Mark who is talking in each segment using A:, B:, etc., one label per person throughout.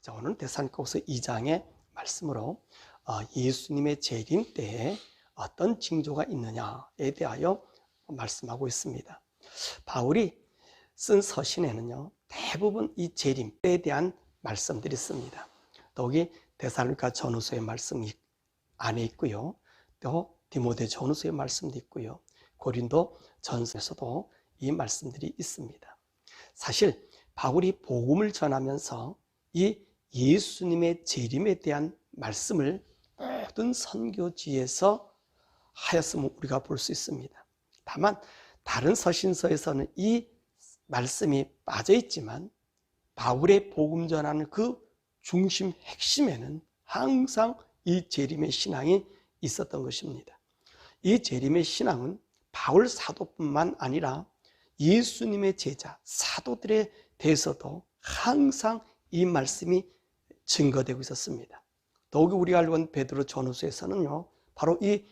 A: 자, 오늘 데살로니가후서 2장의 말씀으로 예수님의 재림 때에 어떤 징조가 있느냐에 대하여 말씀하고 있습니다. 바울이 쓴 서신에는요, 대부분 이 재림 때에 대한 말씀들이 있습니다. 더욱이 데살로니가 전후서의 말씀이 안에 있고요, 또 디모데 전후서의 말씀도 있고요, 고린도 전서에서도 이 말씀들이 있습니다. 사실 바울이 복음을 전하면서 이 예수님의 재림에 대한 말씀을 모든 선교지에서 하였음을 우리가 볼 수 있습니다. 다만 다른 서신서에서는 이 말씀이 빠져 있지만 바울의 복음 전하는 그 중심 핵심에는 항상 이 재림의 신앙이 있었던 것입니다. 이 재림의 신앙은 바울 사도뿐만 아니라 예수님의 제자 사도들에 대해서도 항상 이 말씀이 증거되고 있었습니다. 더욱이 우리가 알고 있는 베드로 전후서에서는요, 바로 이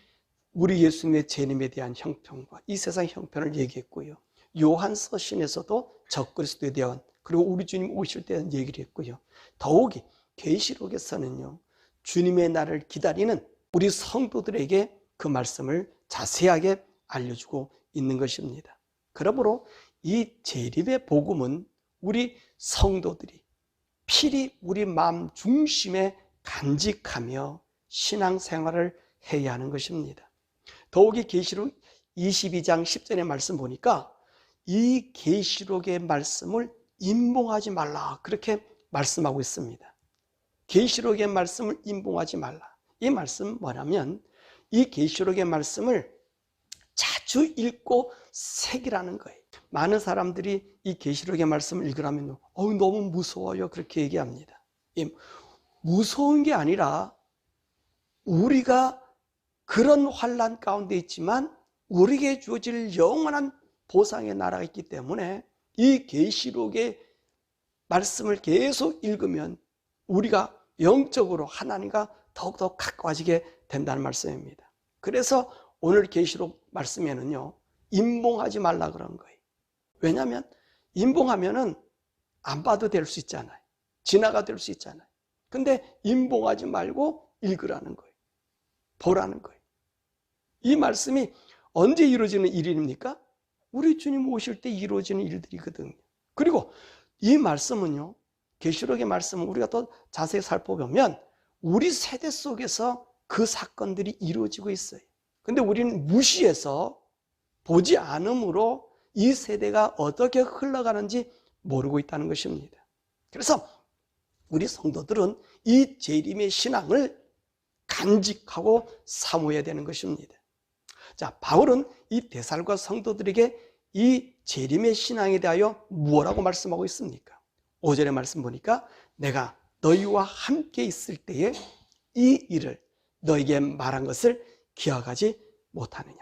A: 우리 예수님의 재림에 대한 형편과 이 세상 형편을 얘기했고요, 요한 서신에서도 적그리스도에 대한, 그리고 우리 주님 오실 때에 대한 얘기를 했고요, 더욱이 계시록에서는요, 주님의 날을 기다리는 우리 성도들에게 그 말씀을 자세하게 알려주고 있는 것입니다. 그러므로 이 재림의 복음은 우리 성도들이 필히 우리 마음 중심에 간직하며 신앙생활을 해야 하는 것입니다. 더욱이 계시록 22장 10절의 말씀 보니까 이 계시록의 말씀을 임봉하지 말라, 그렇게 말씀하고 있습니다. 계시록의 말씀을 임봉하지 말라. 이 말씀은 뭐냐면 이 계시록의 말씀을 자주 읽고 새기라는 거예요. 많은 사람들이 이 계시록의 말씀을 읽으라면 너무 무서워요, 그렇게 얘기합니다. 무서운 게 아니라 우리가 그런 환난 가운데 있지만 우리에게 주어질 영원한 보상의 나라가 있기 때문에 이 계시록의 말씀을 계속 읽으면 우리가 영적으로 하나님과 더욱더 가까워지게 된다는 말씀입니다. 그래서 오늘 계시록 말씀에는요, 임봉하지 말라 그런 거예요. 왜냐하면 임봉하면은 안 봐도 될 수 있잖아요. 지나가 될 수 있잖아요. 근데 임봉하지 말고 읽으라는 거예요. 보라는 거예요. 이 말씀이 언제 이루어지는 일입니까? 우리 주님 오실 때 이루어지는 일들이거든요. 그리고 이 말씀은요, 계시록의 말씀은 우리가 더 자세히 살펴보면 우리 세대 속에서 그 사건들이 이루어지고 있어요. 근데 우리는 무시해서 보지 않음으로 이 세대가 어떻게 흘러가는지 모르고 있다는 것입니다. 그래서 우리 성도들은 이 재림의 신앙을 간직하고 사모해야 되는 것입니다. 자, 바울은 이 데살로니가 성도들에게 이 재림의 신앙에 대하여 무엇라고 말씀하고 있습니까? 5절의 말씀 보니까 내가 너희와 함께 있을 때에 이 일을 너희에게 말한 것을 기억하지 못하느냐.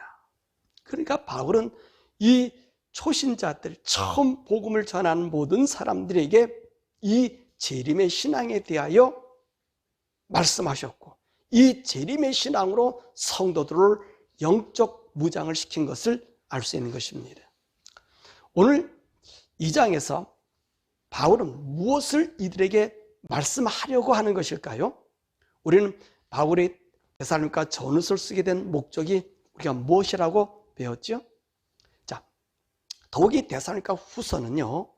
A: 그러니까 바울은 이 초신자들, 처음 복음을 전하는 모든 사람들에게 이 재림의 신앙에 대하여 말씀하셨고, 이 재림의 신앙으로 성도들을 영적 무장을 시킨 것을 알 수 있는 것입니다. 오늘 2장에서 바울은 무엇을 이들에게 말씀하려고 하는 것일까요? 우리는 바울의 데살로니가 전후서를 쓰게 된 목적이 우리가 무엇이라고 배웠죠? 자, 더욱이 데살로니가 후서는요,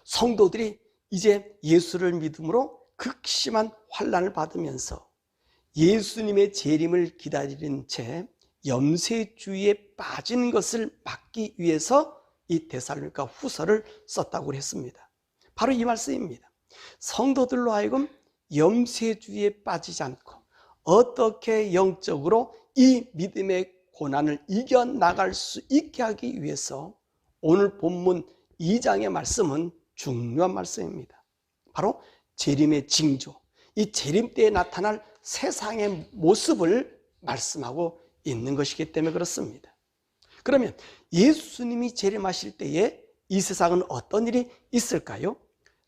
A: 성도들이 이제 예수를 믿음으로 극심한 환난을 받으면서 예수님의 재림을 기다리는 채 염세주의에 빠진 것을 막기 위해서 이 데살로니가 후서를 썼다고 했습니다. 바로 이 말씀입니다. 성도들로 하여금 염세주의에 빠지지 않고 어떻게 영적으로 이 믿음의 고난을 이겨나갈 수 있게 하기 위해서 오늘 본문 2장의 말씀은 중요한 말씀입니다. 바로 재림의 징조, 이 재림 때에 나타날 세상의 모습을 말씀하고 있는 것이기 때문에 그렇습니다. 그러면 예수님이 재림하실 때에 이 세상은 어떤 일이 있을까요?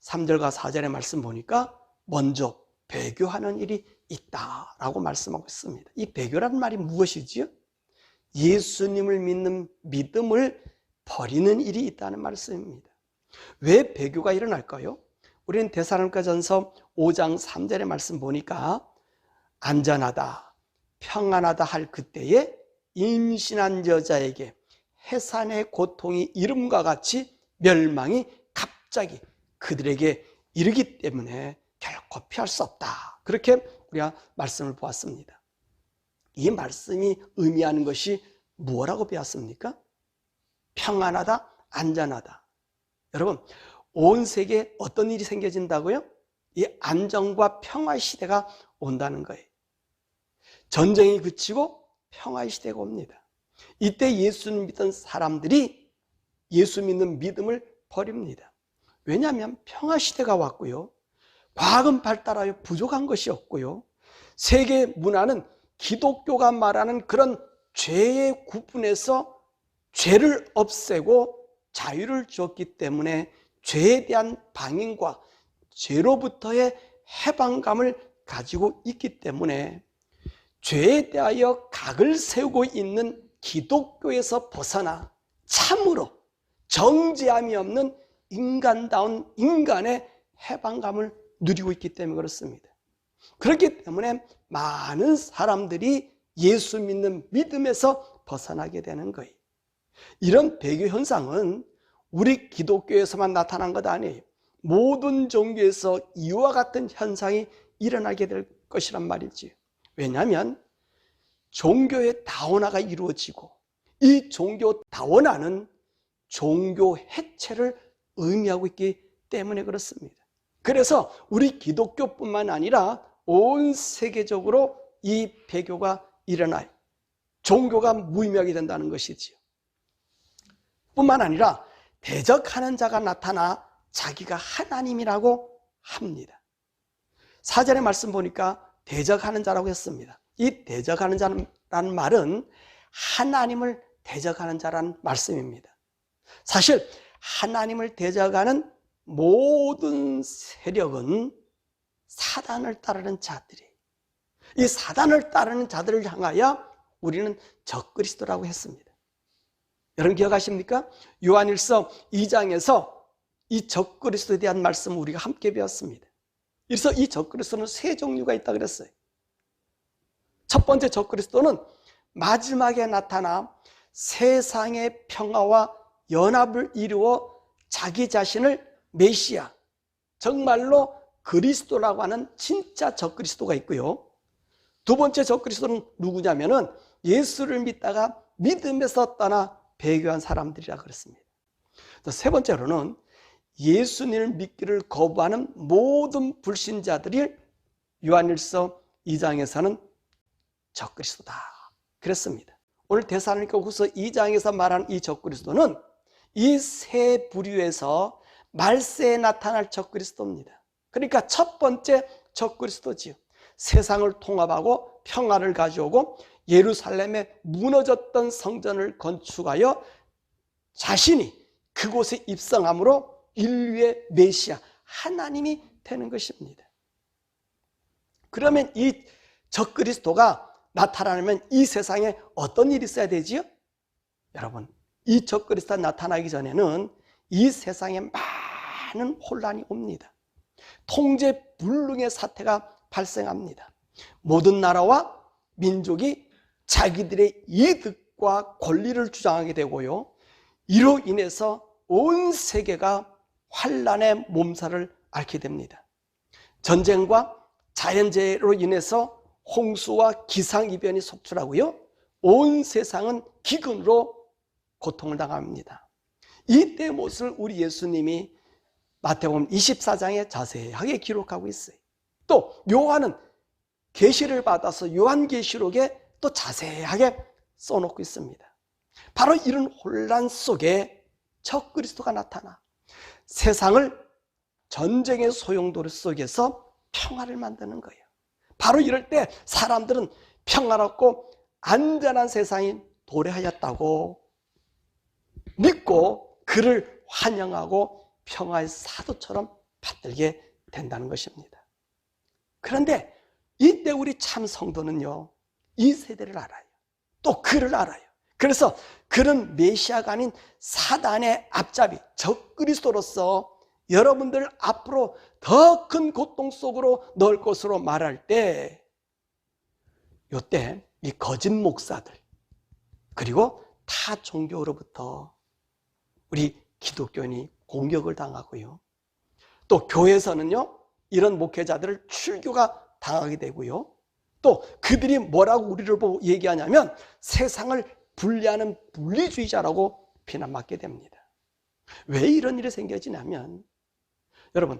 A: 3절과 4절의 말씀 보니까 먼저 배교하는 일이 있다라고 말씀하고 있습니다. 이 배교라는 말이 무엇이지요? 예수님을 믿는 믿음을 버리는 일이 있다는 말씀입니다. 왜 배교가 일어날까요? 우리는 데살로니가전서 5장 3절의 말씀 보니까 안전하다, 평안하다 할 그때에 임신한 여자에게 해산의 고통이 이름과 같이 멸망이 갑자기 그들에게 이르기 때문에 결코 피할 수 없다. 그렇게 우리가 말씀을 보았습니다. 이 말씀이 의미하는 것이 무엇라고 배웠습니까? 평안하다, 안전하다. 여러분, 온 세계에 어떤 일이 생겨진다고요? 이 안정과 평화의 시대가 온다는 거예요. 전쟁이 그치고 평화의 시대가 옵니다. 이때 예수를 믿던 사람들이 예수 믿는 믿음을 버립니다. 왜냐하면 평화 시대가 왔고요. 과학은 발달하여 부족한 것이 없고요. 세계 문화는 기독교가 말하는 그런 죄의 구분에서 죄를 없애고 자유를 주었기 때문에 죄에 대한 방임과 죄로부터의 해방감을 가지고 있기 때문에 죄에 대하여 각을 세우고 있는 기독교에서 벗어나 참으로 정죄함이 없는 인간다운 인간의 해방감을 누리고 있기 때문에 그렇습니다. 그렇기 때문에 많은 사람들이 예수 믿는 믿음에서 벗어나게 되는 거예요. 이런 배교 현상은 우리 기독교에서만 나타난 것 아니에요. 모든 종교에서 이와 같은 현상이 일어나게 될 것이란 말이지요. 왜냐하면 종교의 다원화가 이루어지고 이 종교 다원화는 종교 해체를 의미하고 있기 때문에 그렇습니다. 그래서 우리 기독교뿐만 아니라 온 세계적으로 이 배교가 일어나요. 종교가 무의미하게 된다는 것이지요. 뿐만 아니라 대적하는 자가 나타나 자기가 하나님이라고 합니다. 4절의 말씀 보니까 대적하는 자라고 했습니다. 이 대적하는 자라는 말은 하나님을 대적하는 자라는 말씀입니다. 사실 하나님을 대적하는 모든 세력은 사단을 따르는 자들이, 이 사단을 따르는 자들을 향하여 우리는 적그리스도라고 했습니다. 여러분 기억하십니까? 요한일서 2장에서 이 적그리스도에 대한 말씀을 우리가 함께 배웠습니다. 그래서 이 적그리스도는 세 종류가 있다고 그랬어요. 첫 번째 적그리스도는 마지막에 나타나 세상의 평화와 연합을 이루어 자기 자신을 메시아, 정말로 그리스도라고 하는 진짜 적그리스도가 있고요. 두 번째 적그리스도는 누구냐면은 예수를 믿다가 믿음에서 떠나 배교한 사람들이라고 그랬습니다. 세 번째로는 예수님을 믿기를 거부하는 모든 불신자들이 요한일서 2장에서는 적그리스도다 그랬습니다. 오늘 데살로니가후서 2장에서 말하는 이 적그리스도는 이 세 부류에서 말세에 나타날 적그리스도입니다. 그러니까 첫 번째 적그리스도지요. 세상을 통합하고 평화를 가져오고 예루살렘에 무너졌던 성전을 건축하여 자신이 그곳에 입성함으로 인류의 메시아 하나님이 되는 것입니다. 그러면 이 적그리스도가 나타나려면 이 세상에 어떤 일이 있어야 되지요? 여러분, 이 적그리스도가 나타나기 전에는 이 세상에 많은 혼란이 옵니다. 통제불능의 사태가 발생합니다. 모든 나라와 민족이 자기들의 이득과 권리를 주장하게 되고요. 이로 인해서 온 세계가 환란의 몸살을 앓게 됩니다. 전쟁과 자연재해로 인해서 홍수와 기상이변이 속출하고요. 온 세상은 기근으로 고통을 당합니다. 이때 모습을 우리 예수님이 마태복음 24장에 자세하게 기록하고 있어요. 또 요한은 계시를 받아서 요한계시록에 또 자세하게 써놓고 있습니다. 바로 이런 혼란 속에 적그리스도가 나타나 세상을 전쟁의 소용돌이 속에서 평화를 만드는 거예요. 바로 이럴 때 사람들은 평화롭고 안전한 세상이 도래하였다고 믿고 그를 환영하고 평화의 사도처럼 받들게 된다는 것입니다. 그런데 이때 우리 참 성도는요, 이 세대를 알아요. 또 그를 알아요. 그래서 그는 메시아가 아닌 사단의 앞잡이 적그리스도로서 여러분들 앞으로 더 큰 고통 속으로 넣을 것으로 말할 때, 요때 이 거짓 목사들 그리고 타 종교로부터 우리 기독교인이 공격을 당하고요. 또 교회에서는요, 이런 목회자들을 출교가 당하게 되고요. 또 그들이 뭐라고 우리를 보고 얘기하냐면 세상을 분리하는 분리주의자라고 비난받게 됩니다. 왜 이런 일이 생겨지냐면, 여러분,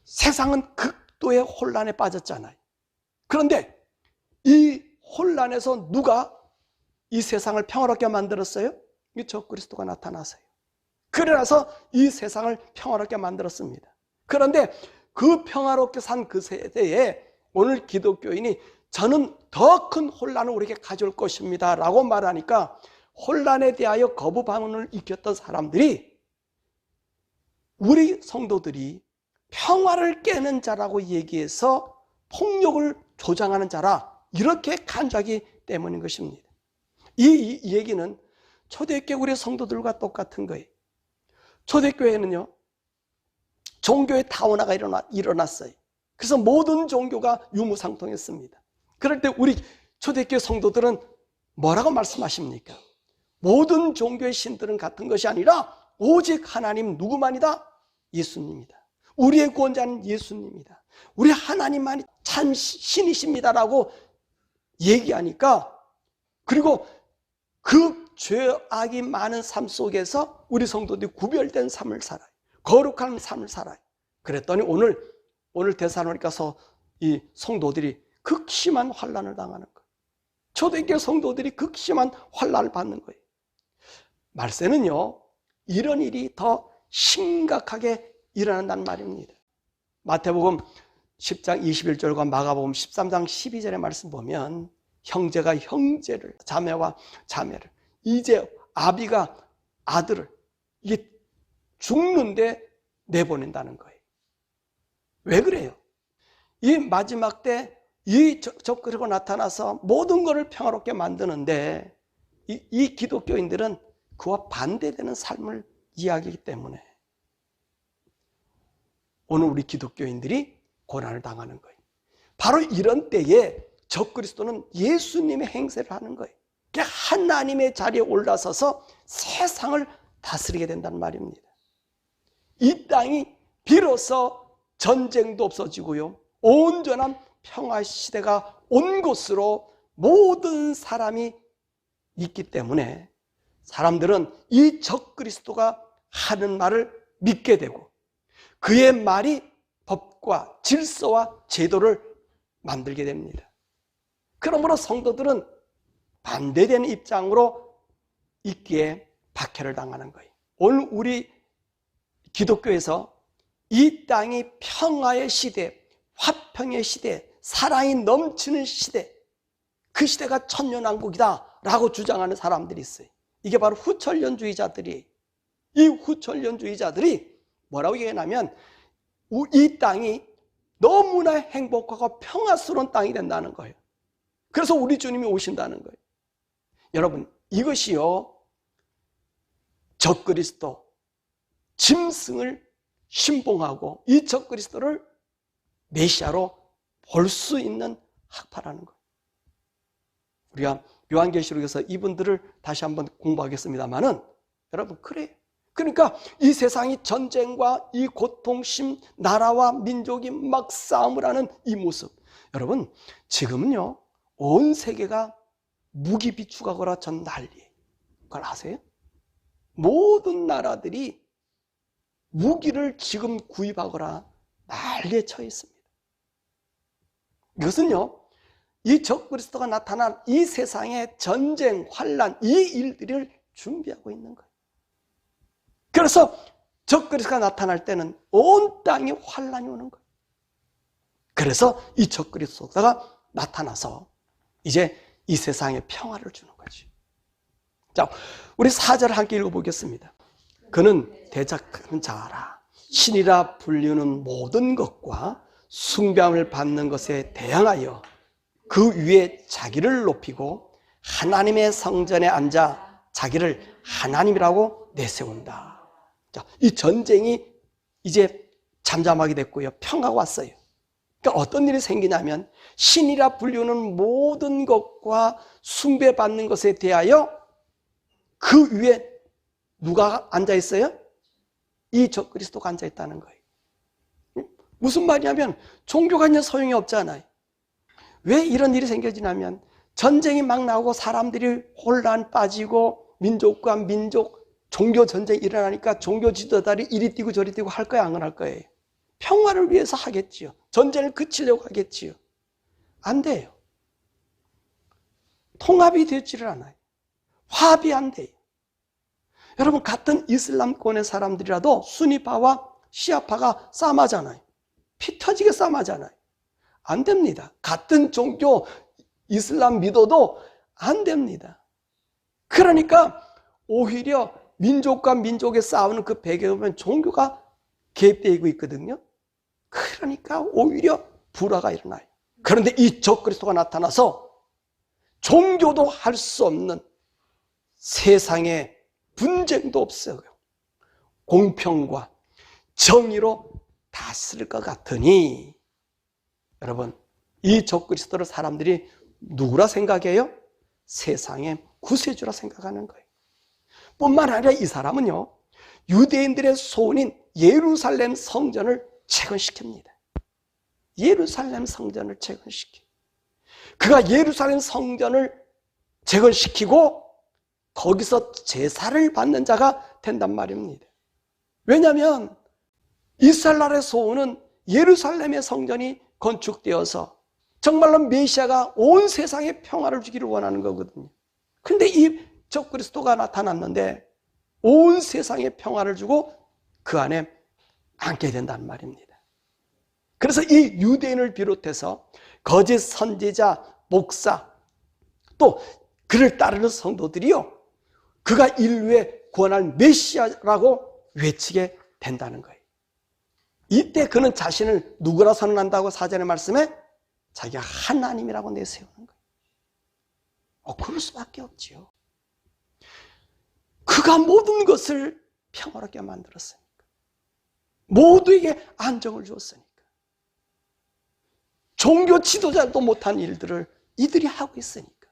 A: 세상은 극도의 혼란에 빠졌잖아요. 그런데 이 혼란에서 누가 이 세상을 평화롭게 만들었어요? 이 적그리스도가 나타나서요. 그래서 이 세상을 평화롭게 만들었습니다. 그런데 그 평화롭게 산 그 세대에 오늘 기독교인이 저는 더 큰 혼란을 우리에게 가져올 것입니다 라고 말하니까, 혼란에 대하여 거부 반응을 익혔던 사람들이 우리 성도들이 평화를 깨는 자라고 얘기해서 폭력을 조장하는 자라 이렇게 간주하기 때문인 것입니다. 이 얘기는 초대교회 우리 성도들과 똑같은 거예요. 초대교회는요, 종교의 다원화가 일어났어요. 그래서 모든 종교가 유무상통했습니다. 그럴 때 우리 초대교회 성도들은 뭐라고 말씀하십니까? 모든 종교의 신들은 같은 것이 아니라 오직 하나님 누구만이다? 예수님이다. 우리의 구원자는 예수님이다. 우리 하나님만이 참 신이십니다라고 얘기하니까, 그리고 그 죄악이 많은 삶 속에서 우리 성도들이 구별된 삶을 살아요. 거룩한 삶을 살아요. 그랬더니 오늘 데살로니가서 이 성도들이 극심한 환난을 당하는 거예요. 초대교회 성도들이 극심한 환난을 받는 거예요. 말세는요, 이런 일이 더 심각하게 일어난다는 말입니다. 마태복음 10장 21절과 마가복음 13장 12절의 말씀 보면, 형제가 형제를, 자매와 자매를, 이제 아비가 아들을 이게 죽는데 내보낸다는 거예요. 왜 그래요? 이 마지막 때 이 적그리스도가 나타나서 모든 것을 평화롭게 만드는데, 이 기독교인들은 그와 반대되는 삶을 이야기하기 때문에 오늘 우리 기독교인들이 고난을 당하는 거예요. 바로 이런 때에 적그리스도는 예수님의 행세를 하는 거예요. 하나님의 자리에 올라서서 세상을 다스리게 된다는 말입니다. 이 땅이 비로소 전쟁도 없어지고요, 온전한 평화 시대가 온 곳으로 모든 사람이 있기 때문에 사람들은 이 적그리스도가 하는 말을 믿게 되고, 그의 말이 법과 질서와 제도를 만들게 됩니다. 그러므로 성도들은 반대되는 입장으로 있기에 박해를 당하는 거예요. 오늘 우리 기독교에서 이 땅이 평화의 시대, 화평의 시대, 사랑이 넘치는 시대, 그 시대가 천년왕국이다 라고 주장하는 사람들이 있어요. 이게 바로 후천년주의자들이, 이 후천년주의자들이 뭐라고 얘기하냐면, 이 땅이 너무나 행복하고 평화스러운 땅이 된다는 거예요. 그래서 우리 주님이 오신다는 거예요. 여러분, 이것이요, 적그리스도 짐승을 신봉하고 이 적그리스도를 메시아로 볼 수 있는 학파라는 거예요. 우리가 요한계시록에서 이분들을 다시 한번 공부하겠습니다만은, 여러분, 그래요. 그러니까 이 세상이 전쟁과 이 고통심, 나라와 민족이 막 싸움을 하는 이 모습, 여러분, 지금은요, 온 세계가 무기 비축하거나 전 난리예요. 그걸 아세요? 모든 나라들이 무기를 지금 구입하거나 난리에 처해 있습니다. 이것은요, 이 적그리스도가 나타난 이 세상의 전쟁, 환난, 이 일들을 준비하고 있는 거예요. 그래서 적그리스도가 나타날 때는 온 땅에 환난이 오는 거예요. 그래서 이 적그리스도가 나타나서 이제 이 세상에 평화를 주는 거죠. 자, 우리 4절 함께 읽어보겠습니다. 그는 대적한 자라, 신이라 불리는 모든 것과 숭배함을 받는 것에 대항하여 그 위에 자기를 높이고 하나님의 성전에 앉아 자기를 하나님이라고 내세운다. 자, 이 전쟁이 이제 잠잠하게 됐고요. 평화가 왔어요. 그러니까 어떤 일이 생기냐면 신이라 불리우는 모든 것과 숭배받는 것에 대하여 그 위에 누가 앉아 있어요? 이 적그리스도가 앉아 있다는 거예요. 무슨 말이냐면 종교가 이제 소용이 없잖아요. 왜 이런 일이 생겨지냐면 전쟁이 막 나오고 사람들이 혼란 빠지고 민족과 민족 종교 전쟁이 일어나니까 종교 지도자들이 이리 뛰고 저리 뛰고 할 거야, 안 할 거예요? 평화를 위해서 하겠지요. 전쟁을 그치려고 하겠지요. 안 돼요. 통합이 되지를 않아요. 화합이 안 돼요. 여러분, 같은 이슬람권의 사람들이라도 수니파와 시아파가 싸움하잖아요. 피 터지게 싸움하잖아요. 안 됩니다. 같은 종교 이슬람 믿어도 안 됩니다. 그러니까 오히려 민족과 민족의 싸우는 그 배경에 보면 종교가 개입되고 있거든요. 그러니까 오히려 불화가 일어나요. 그런데 이 적그리스도가 나타나서 종교도 할 수 없는 세상에 분쟁도 없어요. 공평과 정의로 다스릴 것 같으니, 여러분, 이 적그리스도를 사람들이 누구라 생각해요? 세상의 구세주라 생각하는 거예요. 뿐만 아니라 이 사람은요, 유대인들의 소원인 예루살렘 성전을 재건시킵니다. 예루살렘 성전을 재건시켜. 그가 예루살렘 성전을 재건시키고 거기서 제사를 받는 자가 된단 말입니다. 왜냐하면 이스라엘의 소원은 예루살렘의 성전이 건축되어서 정말로 메시아가 온 세상에 평화를 주기를 원하는 거거든요. 근데 이 적그리스도가 나타났는데 온 세상에 평화를 주고 그 안에 앉게 된다는 말입니다. 그래서 이 유대인을 비롯해서 거짓 선지자, 목사, 또 그를 따르는 성도들이요, 그가 인류에 구원할 메시아라고 외치게 된다는 거예요. 이때 그는 자신을 누구라 선언한다고 사전의 말씀에? 자기가 하나님이라고 내세우는 거예요. 그럴 수밖에 없지요. 그가 모든 것을 평화롭게 만들었으니까. 모두에게 안정을 주었으니까. 종교 지도자도 못한 일들을 이들이 하고 있으니까.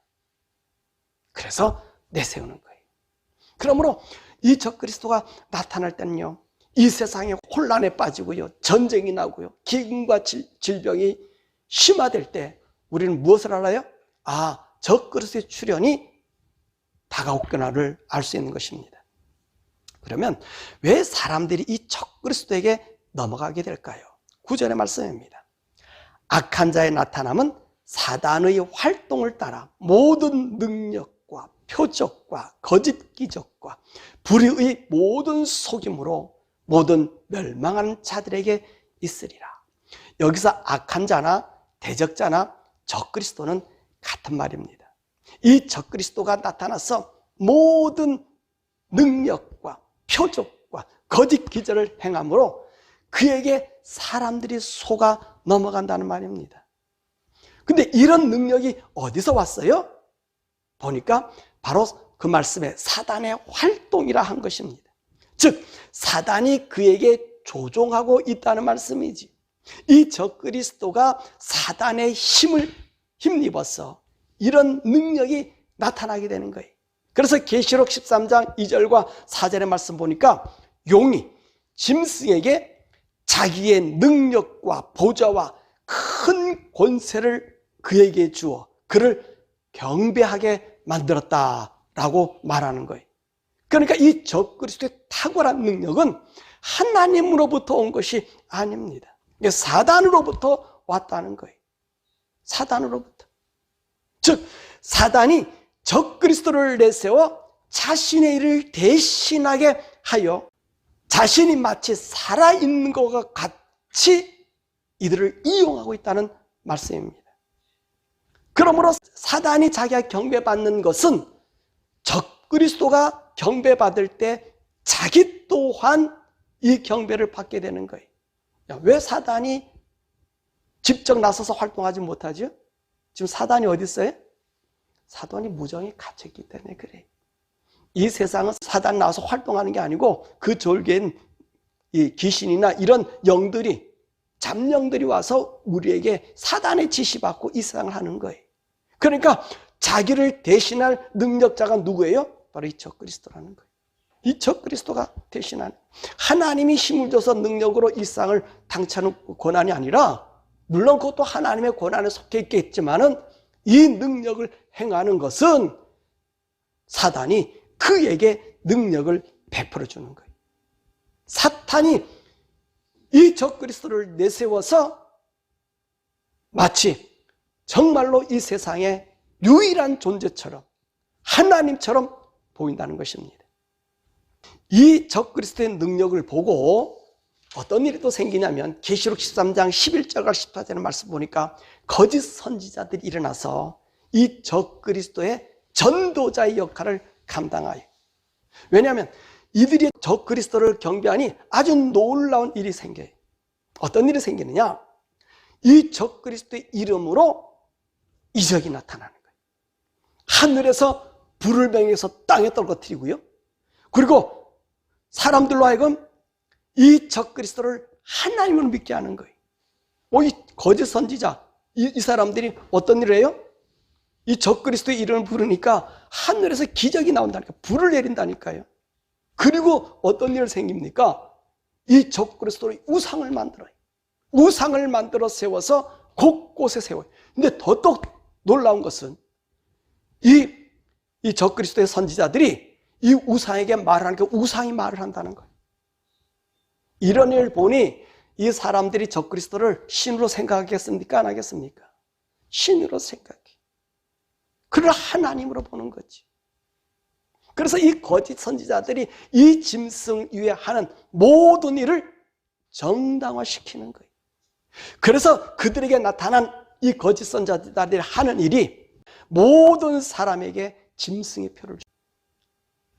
A: 그래서 내세우는 거예요. 그러므로 이 적그리스도가 나타날 때는요, 이 세상에 혼란에 빠지고요, 전쟁이 나고요, 기근과 질병이 심화될 때 우리는 무엇을 알아요? 적그리스도의 출현이 다가오거나를 알 수 있는 것입니다. 그러면 왜 사람들이 이 적그리스도에게 넘어가게 될까요? 9절의 말씀입니다. 악한 자의 나타남은 사단의 활동을 따라 모든 능력과 표적과 거짓 기적과 불의의 모든 속임으로 모든 멸망하는 자들에게 있으리라. 여기서 악한 자나 대적자나 적그리스도는 같은 말입니다. 이 적그리스도가 나타나서 모든 능력과 표적과 거짓 기적을 행함으로 그에게 사람들이 속아 넘어간다는 말입니다. 근데 이런 능력이 어디서 왔어요? 보니까 바로 그 말씀에 사단의 활동이라 한 것입니다. 즉 사단이 그에게 조종하고 있다는 말씀이지. 이 적그리스도가 사단의 힘을 힘입어서 이런 능력이 나타나게 되는 거예요. 그래서 계시록 13장 2절과 4절의 말씀 보니까 용이 짐승에게 자기의 능력과 보좌와 큰 권세를 그에게 주어 그를 경배하게 만들었다라고 말하는 거예요. 그러니까 이 적그리스도의 탁월한 능력은 하나님으로부터 온 것이 아닙니다. 사단으로부터 왔다는 거예요. 사단으로부터. 즉 사단이 적그리스도를 내세워 자신의 일을 대신하게 하여 자신이 마치 살아있는 것과 같이 이들을 이용하고 있다는 말씀입니다. 그러므로 사단이 자기가 경배받는 것은 적그리스도가 경배받을 때 자기 또한 이 경배를 받게 되는 거예요. 왜 사단이 직접 나서서 활동하지 못하죠? 지금 사단이 어디 있어요? 사단이 무정에 갇혀있기 때문에 그래요. 이 세상은 사단 나와서 활동하는 게 아니고 그 졸개인 이 귀신이나 이런 영들이, 잡영들이 와서 우리에게 사단의 지시받고 이 세상을 하는 거예요. 그러니까 자기를 대신할 능력자가 누구예요? 바로 이 적그리스도라는 거예요. 이 적그리스도가 대신하는, 하나님이 힘을 줘서 능력으로 이 세상을 당치하는 권한이 아니라, 물론 그것도 하나님의 권한에 속해 있겠지만은 이 능력을 행하는 것은 사단이 그에게 능력을 베풀어 주는 거예요. 사탄이 이 적그리스도를 내세워서 마치 정말로 이 세상의 유일한 존재처럼, 하나님처럼 보인다는 것입니다. 이 적그리스도의 능력을 보고 어떤 일이 또 생기냐면, 계시록 13장 11절과 14절의 말씀 보니까 거짓 선지자들이 일어나서 이 적그리스도의 전도자의 역할을 감당하여, 왜냐하면 이들이 적그리스도를 경배하니 아주 놀라운 일이 생겨요. 어떤 일이 생기느냐? 이 적그리스도의 이름으로 이적이 나타나는 거예요. 하늘에서 불을 맹해서 땅에 떨어뜨리고요, 그리고 사람들로 하여금 이 적그리스도를 하나님으로 믿게 하는 거예요. 이 거짓 선지자, 이 사람들이 어떤 일을 해요? 이 적그리스도의 이름을 부르니까 하늘에서 기적이 나온다니까, 불을 내린다니까요. 그리고 어떤 일이 생깁니까? 이 적그리스도의 우상을 만들어요. 우상을 만들어 세워서 곳곳에 세워요. 근데 더더욱 놀라운 것은 이 적그리스도의 선지자들이 이 우상에게 말하니까 우상이 말을 한다는 거예요. 이런 일을 보니 이 사람들이 적그리스도를 신으로 생각하겠습니까? 안 하겠습니까? 신으로 생각해. 그를 하나님으로 보는 거지. 그래서 이 거짓 선지자들이 이 짐승 위에 하는 모든 일을 정당화시키는 거예요. 그래서 그들에게 나타난 이 거짓 선지자들이 하는 일이 모든 사람에게 짐승의 표를 줍니다.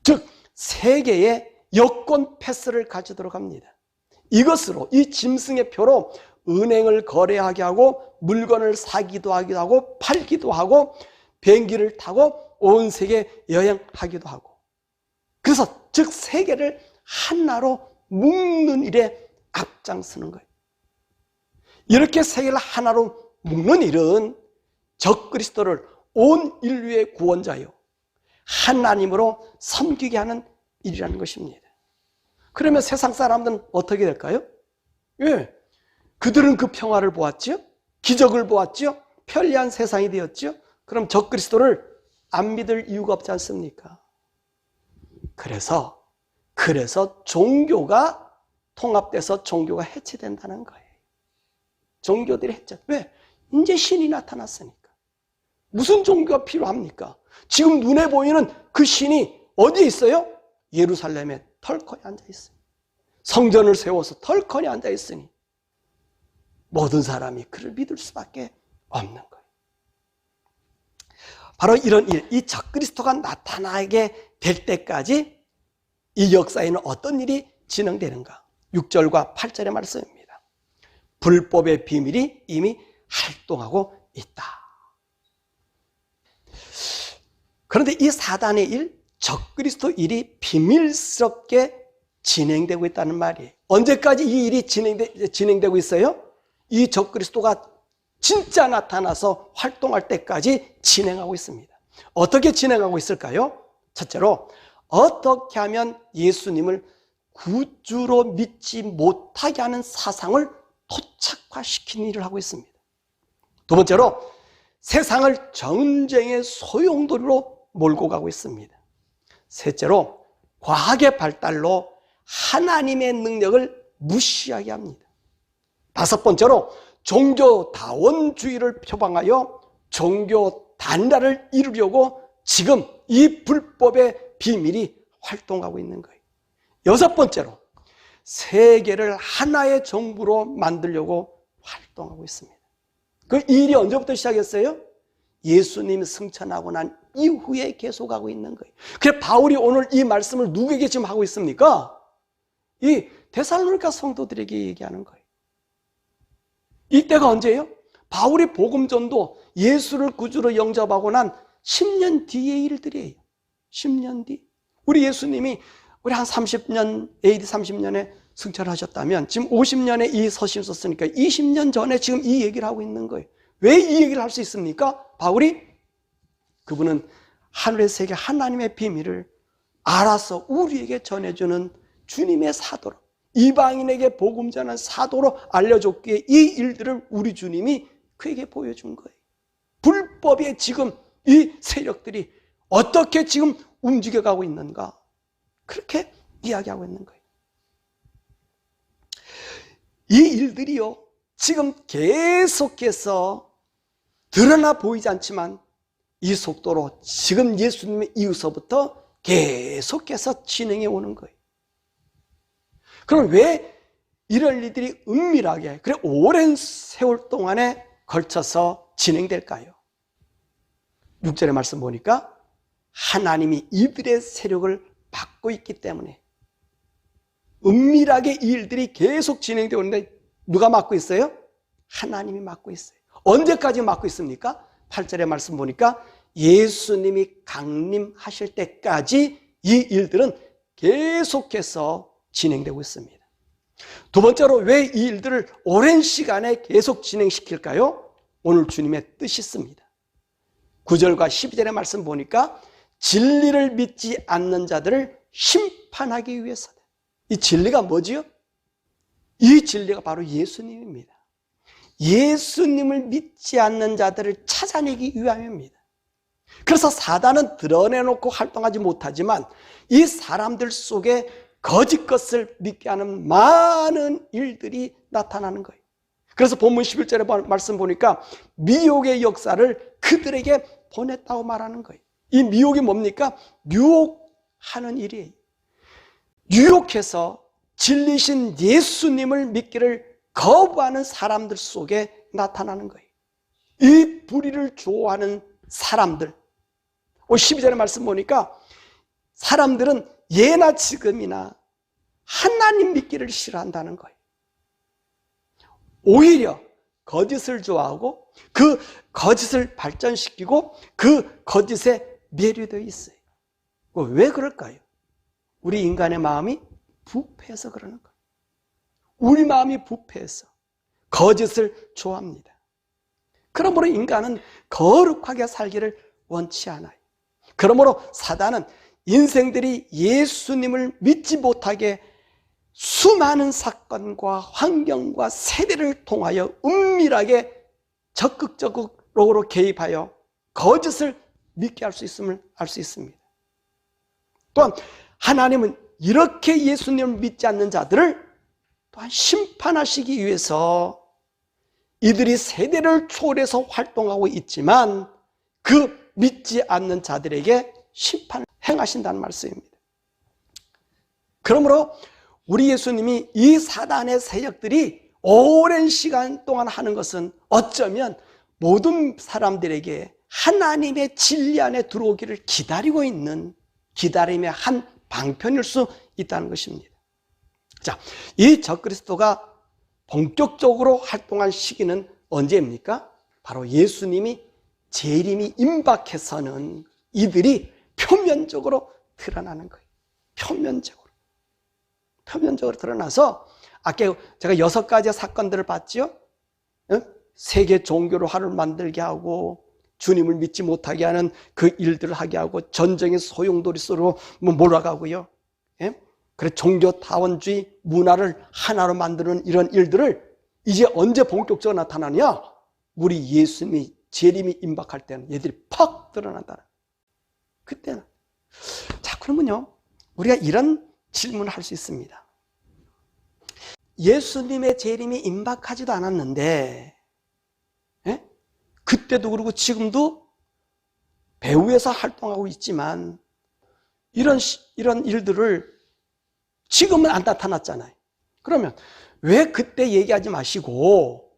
A: 즉 세계의 여권 패스를 가지도록 합니다. 이것으로, 이 짐승의 표로 은행을 거래하게 하고 물건을 사기도 하고 팔기도 하고 비행기를 타고 온 세계 여행하기도 하고, 그래서 즉 세계를 하나로 묶는 일에 앞장서는 거예요. 이렇게 세계를 하나로 묶는 일은 적그리스도를 온 인류의 구원자요, 하나님으로 섬기게 하는 일이라는 것입니다. 그러면 세상 사람들은 어떻게 될까요? 예, 그들은 그 평화를 보았죠, 기적을 보았죠, 편리한 세상이 되었죠. 그럼 적그리스도를 안 믿을 이유가 없지 않습니까? 그래서 종교가 통합돼서 종교가 해체된다는 거예요. 종교들이 해체. 왜? 이제 신이 나타났으니까. 무슨 종교가 필요합니까? 지금 눈에 보이는 그 신이 어디에 있어요? 예루살렘에 털커니 앉아 있어요. 성전을 세워서 털커니 앉아 있으니 모든 사람이 그를 믿을 수밖에 없는 거예요. 바로 이런 일, 이 적그리스도가 나타나게 될 때까지 이 역사에는 어떤 일이 진행되는가? 6절과 8절의 말씀입니다. 불법의 비밀이 이미 활동하고 있다. 그런데 이 사단의 일, 적그리스도 일이 비밀스럽게 진행되고 있다는 말이에요. 언제까지 이 일이 진행되고 있어요? 이 적그리스도가 진짜 나타나서 활동할 때까지 진행하고 있습니다. 어떻게 진행하고 있을까요? 첫째로, 어떻게 하면 예수님을 구주로 믿지 못하게 하는 사상을 토착화시키는 일을 하고 있습니다. 두 번째로, 세상을 전쟁의 소용돌이로 몰고 가고 있습니다. 셋째로, 과학의 발달로 하나님의 능력을 무시하게 합니다. 다섯 번째로, 종교다원주의를 표방하여 종교 단일화를 이루려고 지금 이 불법의 비밀이 활동하고 있는 거예요. 여섯 번째로, 세계를 하나의 정부로 만들려고 활동하고 있습니다. 그 일이 언제부터 시작했어요? 예수님이 승천하고 난 이후에 계속하고 있는 거예요. 그래서 바울이 오늘 이 말씀을 누구에게 지금 하고 있습니까? 이 데살로니가 성도들에게 얘기하는 거예요. 이때가 언제예요? 바울이 복음전도 예수를 구주로 영접하고 난 10년 뒤의 일들이에요. 10년 뒤. 우리 예수님이 우리 한 30년, AD 30년에 승천하셨다면 지금 50년에 이 서신 썼으니까 20년 전에 지금 이 얘기를 하고 있는 거예요. 왜 이 얘기를 할 수 있습니까? 바울이 그분은 하늘의 세계 하나님의 비밀을 알아서 우리에게 전해주는 주님의 사도로, 이방인에게 복음 전하는 사도로 알려줬기에 이 일들을 우리 주님이 그에게 보여준 거예요. 불법의 지금 이 세력들이 어떻게 지금 움직여가고 있는가, 그렇게 이야기하고 있는 거예요. 이 일들이요, 지금 계속해서 드러나 보이지 않지만 이 속도로 지금 예수님의 이후서부터 계속해서 진행해 오는 거예요. 그럼 왜 이런 일들이 은밀하게, 그래 오랜 세월 동안에 걸쳐서 진행될까요? 6절의 말씀 보니까 하나님이 이들의 세력을 받고 있기 때문에 은밀하게 이 일들이 계속 진행되고 있는데 누가 맡고 있어요? 하나님이 맡고 있어요. 언제까지 맡고 있습니까? 8절의 말씀 보니까 예수님이 강림하실 때까지 이 일들은 계속해서 진행되고 있습니다. 두 번째로 왜 이 일들을 오랜 시간에 계속 진행시킬까요? 오늘 주님의 뜻이 있습니다. 9절과 12절의 말씀 보니까 진리를 믿지 않는 자들을 심판하기 위해서다. 이 진리가 뭐지요? 이 진리가 바로 예수님입니다. 예수님을 믿지 않는 자들을 찾아내기 위함입니다. 그래서 사단은 드러내놓고 활동하지 못하지만 이 사람들 속에 거짓 것을 믿게 하는 많은 일들이 나타나는 거예요. 그래서 본문 11절의 말씀 보니까 미혹의 역사를 그들에게 보냈다고 말하는 거예요. 이 미혹이 뭡니까? 유혹하는 일이에요. 유혹해서 진리신 예수님을 믿기를 거부하는 사람들 속에 나타나는 거예요. 이 불의를 좋아하는 사람들, 12절의 말씀 보니까 사람들은 예나 지금이나 하나님 믿기를 싫어한다는 거예요. 오히려 거짓을 좋아하고 그 거짓을 발전시키고 그 거짓에 매료되어 있어요. 왜 그럴까요? 우리 인간의 마음이 부패해서 그러는 거예요. 우리 마음이 부패해서 거짓을 좋아합니다. 그러므로 인간은 거룩하게 살기를 원치 않아요. 그러므로 사단은 인생들이 예수님을 믿지 못하게 수많은 사건과 환경과 세대를 통하여 은밀하게 적극적으로 개입하여 거짓을 믿게 할 수 있음을 알 수 있습니다. 또한 하나님은 이렇게 예수님을 믿지 않는 자들을 또한 심판하시기 위해서 이들이 세대를 초월해서 활동하고 있지만 그 믿지 않는 자들에게 심판을 행하신다는 말씀입니다. 그러므로 우리 예수님이 이 사단의 세력들이 오랜 시간 동안 하는 것은 어쩌면 모든 사람들에게 하나님의 진리 안에 들어오기를 기다리고 있는 기다림의 한 방편일 수 있다는 것입니다. 자, 이 적그리스도가 본격적으로 활동한 시기는 언제입니까? 바로 예수님이 재림이 임박해서는 이들이 표면적으로 드러나는 거예요. 표면적으로 드러나서 아까 제가 6가지의 사건들을 봤죠. 세계 종교로 하나를 만들게 하고 주님을 믿지 못하게 하는 그 일들을 하게 하고 전쟁의 소용돌이로 몰아가고요. 그래 종교타원주의 문화를 하나로 만드는 이런 일들을 이제 언제 본격적으로 나타나냐? 우리 예수님이 재림이 임박할 때는 얘들이 팍 드러난다. 그때는. 자, 그러면요, 우리가 이런 질문을 할 수 있습니다. 예수님의 재림이 임박하지도 않았는데, 그때도 그러고 지금도 배후에서 활동하고 있지만 이런 일들을 지금은 안 나타났잖아요. 그러면 왜 그때 얘기하지 마시고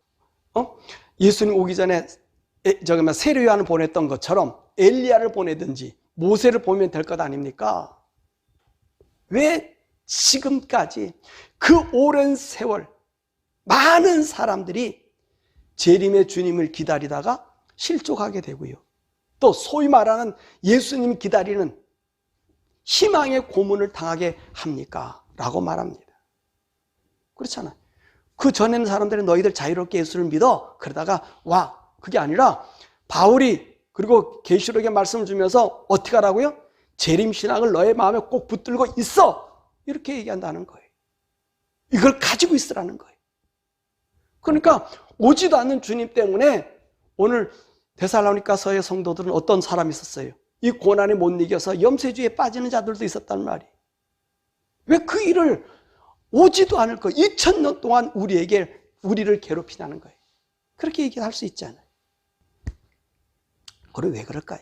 A: 예수님 오기 전에 세례 요한을 보냈던 것처럼 엘리야를 보내든지 모세를 보면 될 것 아닙니까? 왜 지금까지 그 오랜 세월 많은 사람들이 재림의 주님을 기다리다가 실족하게 되고요. 또 소위 말하는 예수님 기다리는 희망의 고문을 당하게 합니까? 라고 말합니다. 그렇잖아요. 그 전에는 사람들이 너희들 자유롭게 예수를 믿어. 그러다가 와. 그게 아니라 바울이 그리고 계시록의 말씀을 주면서 어떻게 하라고요? 재림신앙을 너의 마음에 꼭 붙들고 있어. 이렇게 얘기한다는 거예요. 이걸 가지고 있으라는 거예요. 그러니까 오지도 않는 주님 때문에 오늘 데살로니가서의 성도들은 어떤 사람이 있었어요? 이 고난에 못 이겨서 염세주의에 빠지는 자들도 있었단 말이에요. 왜 그 일을 오지도 않을 거 2000년 동안 우리를 괴롭히냐는 거예요. 그렇게 얘기할 수 있잖아요. 그럼 왜 그럴까요?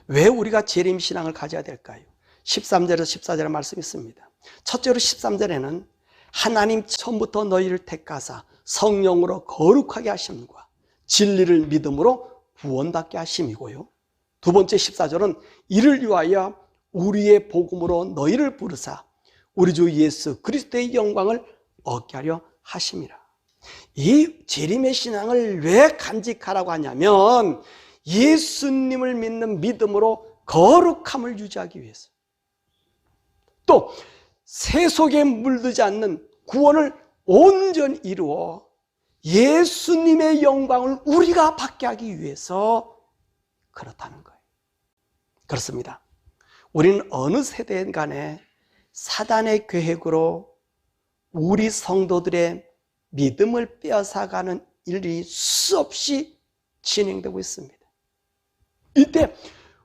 A: 왜 우리가 재림신앙을 가져야 될까요? 13절에서 14절에 말씀이 있습니다. 첫째로 13절에는 하나님 처음부터 너희를 택하사 성령으로 거룩하게 하심과 진리를 믿음으로 구원받게 하심이고요. 두 번째 14절은 이를 위하여 우리의 복음으로 너희를 부르사 우리 주 예수 그리스도의 영광을 얻게 하려 하심이라. 이 재림의 신앙을 왜 간직하라고 하냐면 예수님을 믿는 믿음으로 거룩함을 유지하기 위해서, 또 세속에 물들지 않는 구원을 온전히 이루어 예수님의 영광을 우리가 받게 하기 위해서 그렇다는 거예요. 그렇습니다. 우리는 어느 세대 간에 사단의 계획으로 우리 성도들의 믿음을 빼앗아가는 일이 수없이 진행되고 있습니다. 이때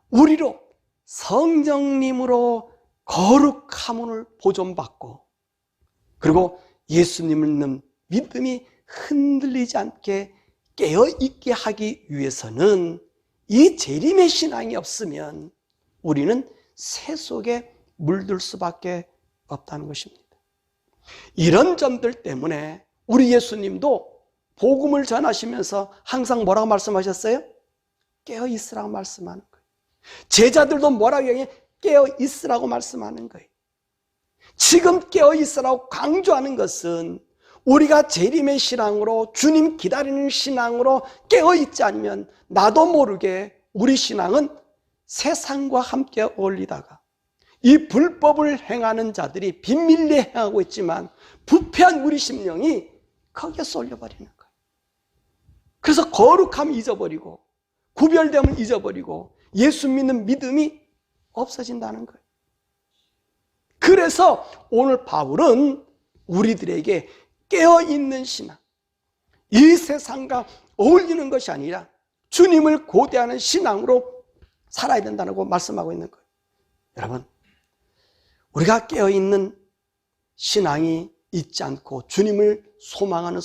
A: 우리로 성령님으로 거룩함을 보존받고, 그리고 예수님을 믿는 믿음이 흔들리지 않게 깨어있게 하기 위해서는 이 재림의 신앙이 없으면 우리는 새 속에 물들 수밖에 없다는 것입니다. 이런 점들 때문에 우리 예수님도 복음을 전하시면서 항상 뭐라고 말씀하셨어요? 깨어있으라고 말씀하는 거예요. 제자들도 뭐라고 얘기해? 깨어있으라고 말씀하는 거예요. 지금 깨어있으라고 강조하는 것은 우리가 재림의 신앙으로, 주님 기다리는 신앙으로 깨어있지 않으면 나도 모르게 우리 신앙은 세상과 함께 어울리다가 이 불법을 행하는 자들이 비밀리에 행하고 있지만 부패한 우리 심령이 거기에 쏠려버리는 거예요. 그래서 거룩함을 잊어버리고 구별됨을 잊어버리고 예수 믿는 믿음이 없어진다는 거예요. 그래서 오늘 바울은 우리들에게 깨어있는 신앙, 이 세상과 어울리는 것이 아니라 주님을 고대하는 신앙으로 살아야 된다고 말씀하고 있는 거예요. 여러분, 우리가 깨어있는 신앙이 있지 않고 주님을 소망하는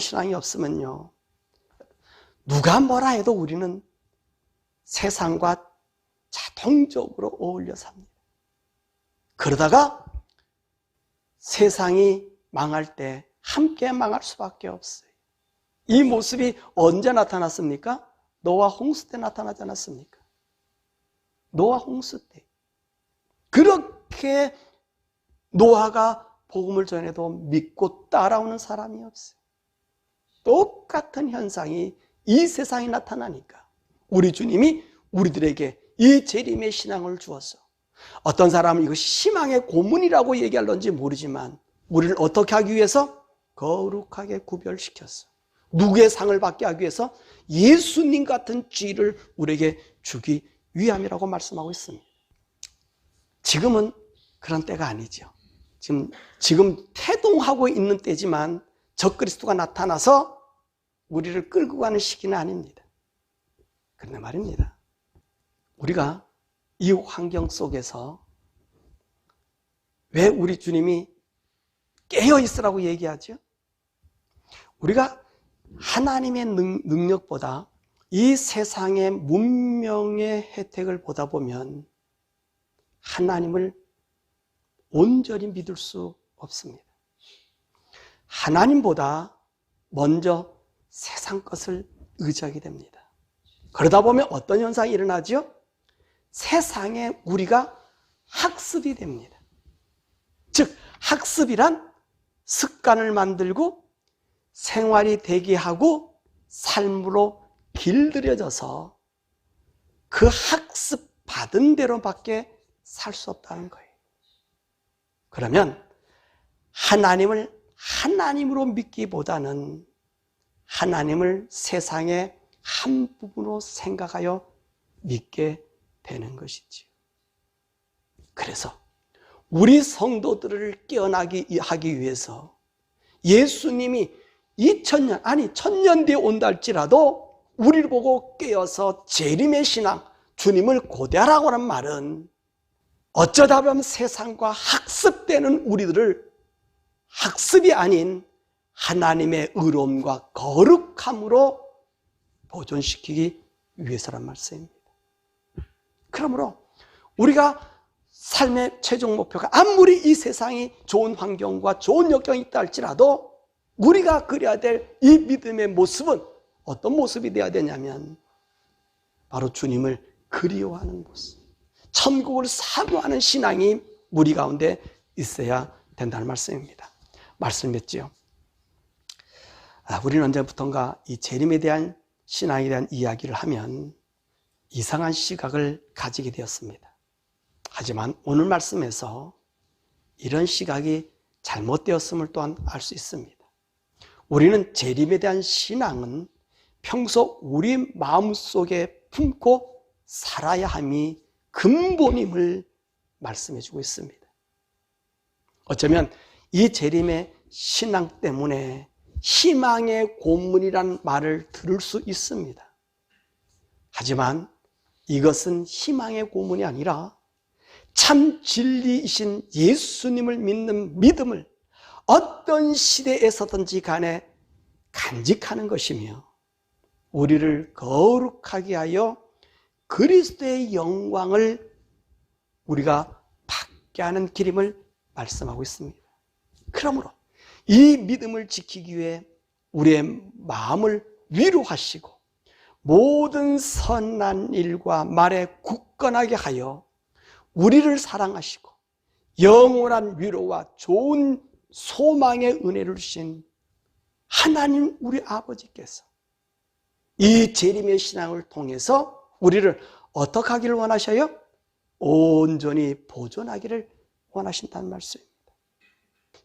A: 신앙이 없으면요, 누가 뭐라 해도 우리는 세상과 자동적으로 어울려 삽니다. 그러다가 세상이 망할 때 함께 망할 수밖에 없어요. 이 모습이 언제 나타났습니까? 노아 홍수 때 나타나지 않았습니까? 노아 홍수 때. 그렇게 노아가 복음을 전해도 믿고 따라오는 사람이 없어요. 똑같은 현상이 이 세상에 나타나니까 우리 주님이 우리들에게 이 재림의 신앙을 주었어. 어떤 사람은 이것이 희망의 고문이라고 얘기할런지 모르지만 우리를 어떻게 하기 위해서? 거룩하게 구별시켰어. 누구의 상을 받게 하기 위해서? 예수님 같은 지위를 우리에게 주기 위함이라고 말씀하고 있습니다. 지금은 그런 때가 아니죠. 지금 태동하고 있는 때지만 적그리스도가 나타나서 우리를 끌고 가는 시기는 아닙니다. 그런데 말입니다, 우리가 이 환경 속에서 왜 우리 주님이 깨어있으라고 얘기하죠? 우리가 하나님의 능력보다 이 세상의 문명의 혜택을 보다 보면 하나님을 온전히 믿을 수 없습니다. 하나님보다 먼저 세상 것을 의지하게 됩니다. 그러다 보면 어떤 현상이 일어나죠? 세상에 우리가 학습이 됩니다. 즉, 학습이란 습관을 만들고 생활이 되게 하고 삶으로 길들여져서 그 학습 받은 대로밖에 살 수 없다는 거예요. 그러면 하나님을 하나님으로 믿기보다는 하나님을 세상의 한 부분으로 생각하여 믿게 되는 것이지요. 그래서 우리 성도들을 깨어나게 하기 위해서 예수님이 2000년, 아니 1000년 뒤에 온다 할지라도 우리를 보고 깨어서 재림의 신앙, 주님을 고대하라고 하는 말은 어쩌다 보면 세상과 학습되는 우리들을 학습이 아닌 하나님의 의로움과 거룩함으로 보존시키기 위해서란 말씀입니다. 그러므로 우리가 삶의 최종 목표가 아무리 이 세상이 좋은 환경과 좋은 여건이 있다 할지라도 우리가 그려야 될 이 믿음의 모습은 어떤 모습이 되어야 되냐면 바로 주님을 그리워하는 모습, 천국을 사모하는 신앙이 우리 가운데 있어야 된다는 말씀입니다. 말씀했지요. 우리는 언제부턴가 이 재림에 대한 신앙에 대한 이야기를 하면 이상한 시각을 가지게 되었습니다. 하지만 오늘 말씀에서 이런 시각이 잘못되었음을 또한 알 수 있습니다. 우리는 재림에 대한 신앙은 평소 우리 마음속에 품고 살아야 함이 근본임을 말씀해 주고 있습니다. 어쩌면 이 재림의 신앙 때문에 희망의 고문이라는 말을 들을 수 있습니다. 하지만 이것은 희망의 고문이 아니라 참 진리이신 예수님을 믿는 믿음을 어떤 시대에서든지 간에 간직하는 것이며 우리를 거룩하게 하여 그리스도의 영광을 우리가 받게 하는 길임을 말씀하고 있습니다. 그러므로 이 믿음을 지키기 위해 우리의 마음을 위로하시고 모든 선한 일과 말에 굳건하게 하여 우리를 사랑하시고 영원한 위로와 좋은 소망의 은혜를 주신 하나님 우리 아버지께서 이 재림의 신앙을 통해서 우리를 어떻게 하기를 원하셔요? 온전히 보존하기를 원하신다는 말씀입니다.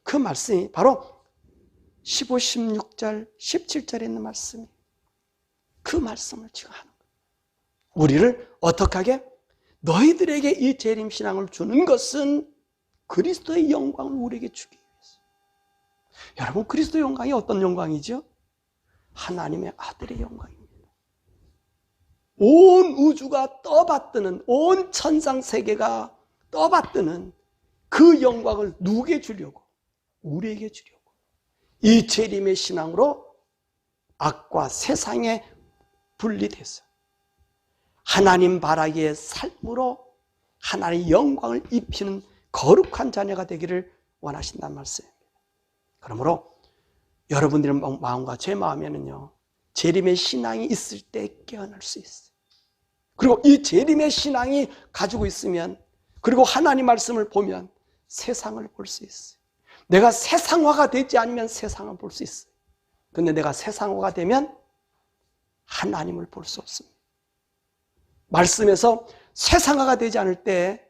A: 그 말씀이 바로 15, 16절, 17절에 있는 말씀이에요. 그 말씀을 지금 하는 거예요. 우리를 어떻게 하게? 너희들에게 이 재림신앙을 주는 것은 그리스도의 영광을 우리에게 주기 위해서. 여러분, 그리스도의 영광이 어떤 영광이죠? 하나님의 아들의 영광입니다. 온 우주가 떠받드는, 온 천상 세계가 떠받드는 그 영광을 누구에게 주려고? 우리에게 주려고. 이 재림의 신앙으로 악과 세상에 분리돼서 하나님 바라기의 삶으로 하나님의 영광을 입히는 거룩한 자녀가 되기를 원하신다는 말씀입니다. 그러므로 여러분들의 마음과 제 마음에는요, 재림의 신앙이 있을 때 깨어날 수 있어요. 그리고 이 재림의 신앙이 가지고 있으면, 그리고 하나님 말씀을 보면 세상을 볼 수 있어요. 내가 세상화가 되지 않으면 세상을 볼 수 있어요. 근데 내가 세상화가 되면 하나님을 볼 수 없습니다. 말씀에서 세상화가 되지 않을 때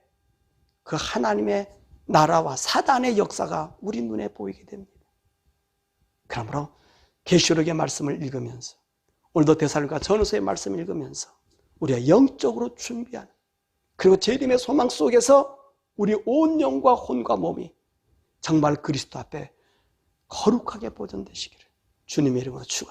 A: 그 하나님의 나라와 사단의 역사가 우리 눈에 보이게 됩니다. 그러므로 계시록의 말씀을 읽으면서, 오늘도 데살로니가 전후서의 말씀을 읽으면서 우리가 영적으로 준비하는, 그리고 재림의 소망 속에서 우리 온 영과 혼과 몸이 정말 그리스도 앞에 거룩하게 보존되시기를 주님의 이름으로 축원합니다.